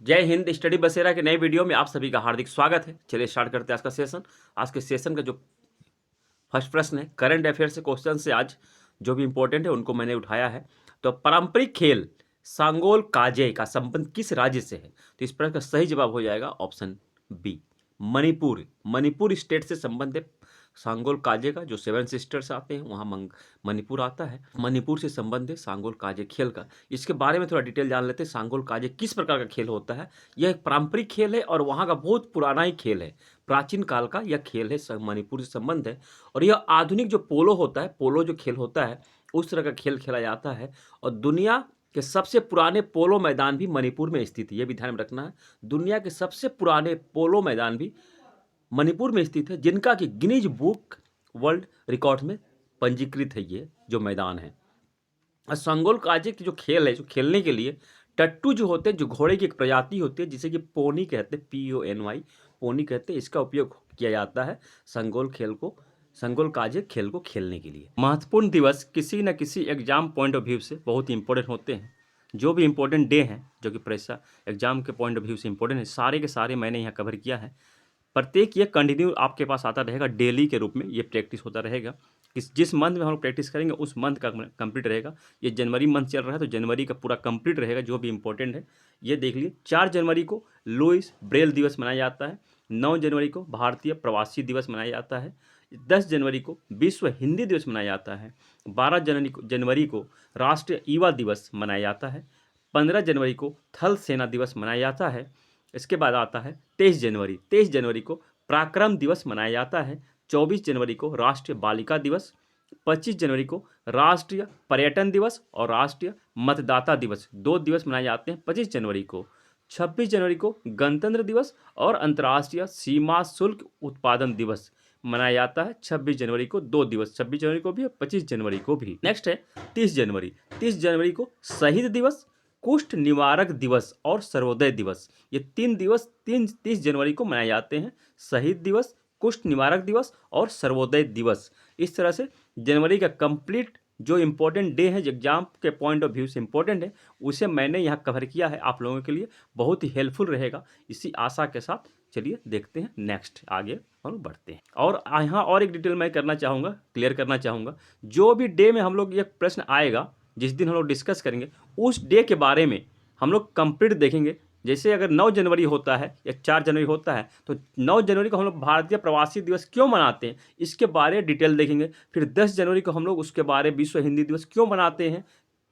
जय हिंद। स्टडी बसेरा के नए वीडियो में आप सभी का हार्दिक स्वागत है। चलिए स्टार्ट करते हैं आज का सेशन। आज के सेशन का जो फर्स्ट प्रश्न है, करंट अफेयर से क्वेश्चन से आज जो भी इंपॉर्टेंट है उनको मैंने उठाया है। तो पारंपरिक खेल सांगोल काजे का संबंध किस राज्य से है? तो इस प्रश्न का सही जवाब हो जाएगा option B, Manipur. Manipur state से संबंध है सांगोल काजे का। जो सेवन सिस्टर्स आते हैं वहाँ मणिपुर आता है। मणिपुर से संबंध है सांगोल काजे खेल का। इसके बारे में थोड़ा डिटेल जान लेते हैं। सांगोल काजे किस प्रकार का खेल होता है? यह एक पारंपरिक खेल है और वहाँ का बहुत पुराना ही खेल है। प्राचीन काल का यह खेल है, मणिपुर से संबंध है। और यह आधुनिक जो पोलो होता है, पोलो जो खेल होता है उस तरह का खेल खेला जाता है। और दुनिया के सबसे पुराने पोलो मैदान भी मणिपुर में स्थित है, यह भी ध्यान में रखना है। दुनिया के सबसे पुराने पोलो मैदान भी मणिपुर में स्थित है, जिनका कि गिनीज बुक वर्ल्ड रिकॉर्ड में पंजीकृत है ये जो मैदान है। सांगोल काजे की जो खेल है, जो खेलने के लिए टट्टू जो होते हैं, जो घोड़े की एक प्रजाति होती है जिसे कि पोनी कहते हैं, PONY पोनी कहते हैं, इसका उपयोग किया जाता है सांगोल काजे खेल को खेलने के लिए। महत्वपूर्ण दिवस किसी न किसी एग्जाम पॉइंट ऑफ व्यू से बहुत इंपॉर्टेंट होते हैं। जो भी इंपॉर्टेंट डे हैं जो कि परीक्षा एग्जाम के पॉइंट ऑफ व्यू से इंपॉर्टेंट है, सारे के सारे मैंने यहाँ कवर किया है। प्रत्येक ये कंटिन्यू आपके पास आता रहेगा, डेली के रूप में ये प्रैक्टिस होता रहेगा। जिस मंथ में हम लोग प्रैक्टिस करेंगे उस मंथ का कंप्लीट रहेगा। ये जनवरी मंथ चल रहा है तो जनवरी का पूरा कंप्लीट रहेगा जो भी इंपॉर्टेंट है। ये देख लिए, 4 जनवरी को लुईस ब्रेल दिवस मनाया जाता है। 9 जनवरी को भारतीय प्रवासी दिवस मनाया जाता है। 10 जनवरी को विश्व हिंदी दिवस मनाया जाता है। 12 जनवरी को राष्ट्रीय युवा दिवस मनाया जाता है। 15 जनवरी को थल सेना दिवस मनाया जाता है। इसके बाद आता है 23 जनवरी। 23 जनवरी को पराक्रम दिवस मनाया जाता है। 24 जनवरी को राष्ट्रीय बालिका दिवस। 25 जनवरी को राष्ट्रीय पर्यटन दिवस और राष्ट्रीय मतदाता दिवस, 2 दिवस मनाए जाते हैं 25 जनवरी को। 26 जनवरी को गणतंत्र दिवस और अंतर्राष्ट्रीय सीमा शुल्क उत्पादन दिवस मनाया जाता है 26 जनवरी को, 2 दिवस, 26 जनवरी को भी और 25 जनवरी को भी। नेक्स्ट है 30 जनवरी। 30 जनवरी को शहीद दिवस, कुष्ठ निवारक दिवस और सर्वोदय दिवस, ये 3 दिवस 30 जनवरी को मनाए जाते हैं। शहीद दिवस, कुष्ठ निवारक दिवस और सर्वोदय दिवस। इस तरह से जनवरी का कंप्लीट जो इंपॉर्टेंट डे है, जो एग्जाम के पॉइंट ऑफ व्यू से इंपॉर्टेंट है, उसे मैंने यहाँ कवर किया है। आप लोगों के लिए बहुत ही हेल्पफुल रहेगा, इसी आशा के साथ चलिए देखते हैं नेक्स्ट, आगे हम बढ़ते हैं। और यहाँ और एक डिटेल मैं करना चाहूँगा, क्लियर करना चाहूँगा। जो भी डे में हम लोग ये प्रश्न आएगा, जिस दिन हम लोग डिस्कस करेंगे, उस डे के बारे में हम लोग कंप्लीट देखेंगे। जैसे अगर 9 जनवरी होता है या 4 जनवरी होता है तो 9 जनवरी को हम लोग भारतीय प्रवासी दिवस क्यों मनाते हैं, इसके बारे में डिटेल देखेंगे। फिर 10 जनवरी को हम लोग उसके बारे में विश्व हिंदी दिवस क्यों मनाते हैं,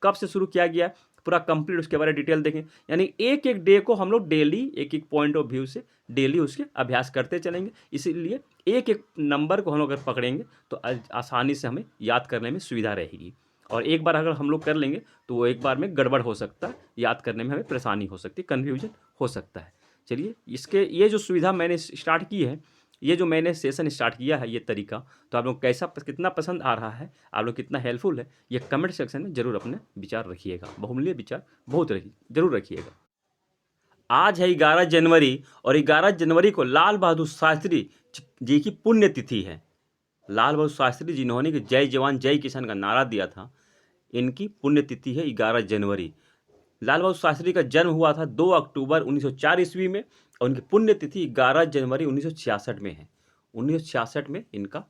कब से शुरू किया गया, पूरा कंप्लीट उसके बारे में डिटेल देखेंगे। यानी एक एक डे को हम लोग डेली एक एक पॉइंट ऑफ व्यू से डेली उसके अभ्यास करते चलेंगे। इसीलिए एक एक नंबर को हम लोग अगर पकड़ेंगे तो आसानी से हमें याद करने में सुविधा रहेगी। और एक बार अगर हम लोग कर लेंगे तो वो एक बार में गड़बड़ हो सकता है, याद करने में हमें परेशानी हो सकती है, कन्फ्यूजन हो सकता है। चलिए, इसके ये जो सुविधा मैंने स्टार्ट की है, ये जो मैंने सेशन स्टार्ट किया है, ये तरीका, तो आप लोग कितना पसंद आ रहा है, आप लोग कितना हेल्पफुल है, ये कमेंट सेक्शन में जरूर अपने विचार रखिएगा। बहुमूल्य विचार बहुत जरूर रखिएगा। आज है 11 जनवरी और 11 जनवरी को लाल बहादुर शास्त्री जी की पुण्यतिथि है। लाल बहादुर शास्त्री जिन्होंने कि जय जवान जय किसान का नारा दिया था, इनकी पुण्यतिथि है 11 जनवरी। लाल बहादुर शास्त्री का जन्म हुआ था 2 अक्टूबर 1904 ईस्वी में और उनकी पुण्यतिथि 11 जनवरी 1966 में है। 1966 में इनका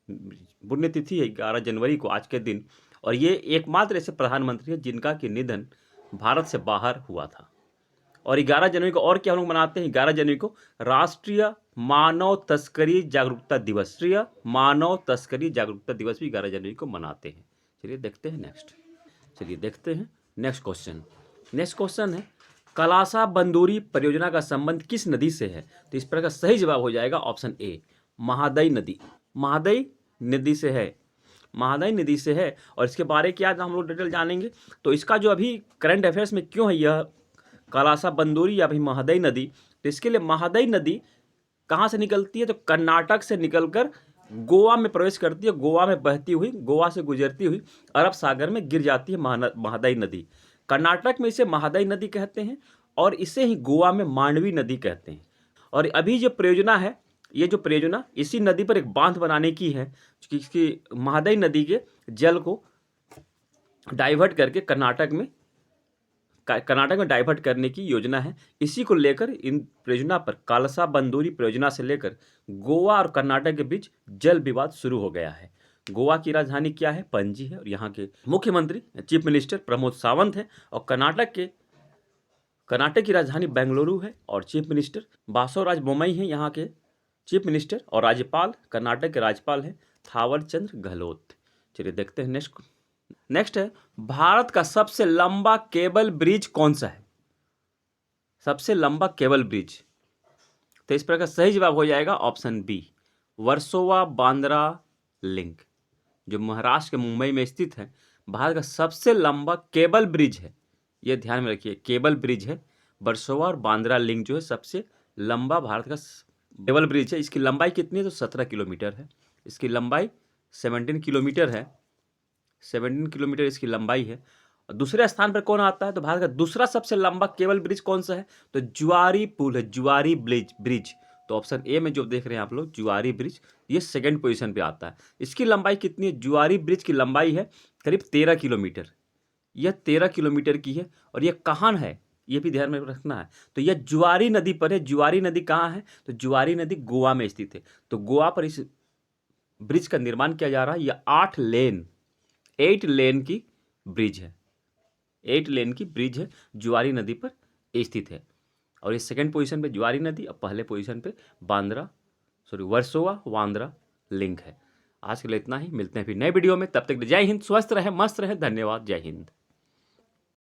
पुण्यतिथि है 11 जनवरी को आज के दिन। और ये एकमात्र ऐसे प्रधानमंत्री है जिनका कि निधन भारत से बाहर हुआ था। और 11 जनवरी को और क्या हम लोग मनाते हैं? 11 जनवरी को राष्ट्रीय मानव तस्करी जागरूकता दिवस, राष्ट्रीय मानव तस्करी जागरूकता दिवस भी 11 जनवरी को मनाते हैं। चलिए देखते हैं नेक्स्ट क्वेश्चन। नेक्स्ट क्वेश्चन है, कलासा बंदूरी परियोजना का संबंध किस नदी से है? तो इस पर का सही जवाब हो जाएगा ऑप्शन ए, महादई नदी। महादई नदी से है, महादई नदी से है। और इसके बारे में क्या हम लोग डिटेल जानेंगे। तो इसका जो अभी करंट अफेयर्स में क्यों है यह कलासा बंदूरी या फिर महादई नदी, तो इसके लिए महादई नदी कहाँ से निकलती है? तो कर्नाटक से निकलकर गोवा में प्रवेश करती है। गोवा में बहती हुई, गोवा से गुजरती हुई अरब सागर में गिर जाती है महादई नदी। कर्नाटक में इसे महादई नदी कहते हैं और इसे ही गोवा में मांडवी नदी कहते हैं। और अभी जो परियोजना है, ये जो परियोजना इसी नदी पर एक बांध बनाने की है, जिसकी महादई नदी के जल को डाइवर्ट करके कर्नाटक में कर्नाटक में डाइवर्ट करने की योजना है। इसी को लेकर इन परियोजना पर कालसा बंदूरी परियोजना से लेकर गोवा और कर्नाटक के बीच जल विवाद शुरू हो गया है। गोवा की राजधानी क्या है? पणजी है, और यहाँ के मुख्यमंत्री चीफ मिनिस्टर प्रमोद सावंत है, और कर्नाटक की राजधानी बेंगलुरु है और चीफ मिनिस्टर बासवराज बोम्मई है यहाँ के चीफ मिनिस्टर, और राज्यपाल कर्नाटक के राज्यपाल हैं थावर चंद गहलोत। चलिए देखते हैं नेक्स्ट है, भारत का सबसे लंबा केबल ब्रिज कौन सा है? सबसे लंबा केबल ब्रिज, तो इस पर का सही जवाब हो जाएगा option B, Versova Bandra link, जो महाराष्ट्र के मुंबई में स्थित है। भारत का सबसे लंबा केबल ब्रिज है, यह ध्यान में रखिए, केबल ब्रिज है। वर्सोवा और बांद्रा लिंक जो है सबसे लंबा भारत का केबल ब्रिज है। इसकी लंबाई कितनी है? तो 17 किलोमीटर है। इसकी लंबाई 17 किलोमीटर है, 17 किलोमीटर इसकी लंबाई है। और दूसरे स्थान पर कौन आता है? तो भारत का दूसरा सबसे लंबा केबल ब्रिज कौन सा है? तो जुआरी पुल है, जुआरी ब्रिज। तो ऑप्शन ए में जो देख रहे हैं आप लोग, जुआरी ब्रिज, ये सेकंड पोजीशन पे आता है। इसकी लंबाई कितनी है? जुआरी ब्रिज की लंबाई है करीब 13 किलोमीटर, यह 13 किलोमीटर की है। और यह कहाँ है, ये भी ध्यान में रखना है। तो यह जुआरी नदी पर है। जुआरी नदी कहाँ है? तो जुआरी नदी गोवा में स्थित है। तो गोवा पर इस ब्रिज का निर्माण किया जा रहा है। यह 8 लेन की ब्रिज है, 8 लेन की ब्रिज है, जुआरी नदी पर स्थित है। और ये सेकंड पोजीशन पे जुआरी नदी, और पहले पोजीशन पे वर्सोवा बांद्रा लिंक है। आज के लिए इतना ही, मिलते हैं फिर नए वीडियो में। तब तक जय हिंद, स्वस्थ रहे, मस्त रहे, धन्यवाद, जय हिंद।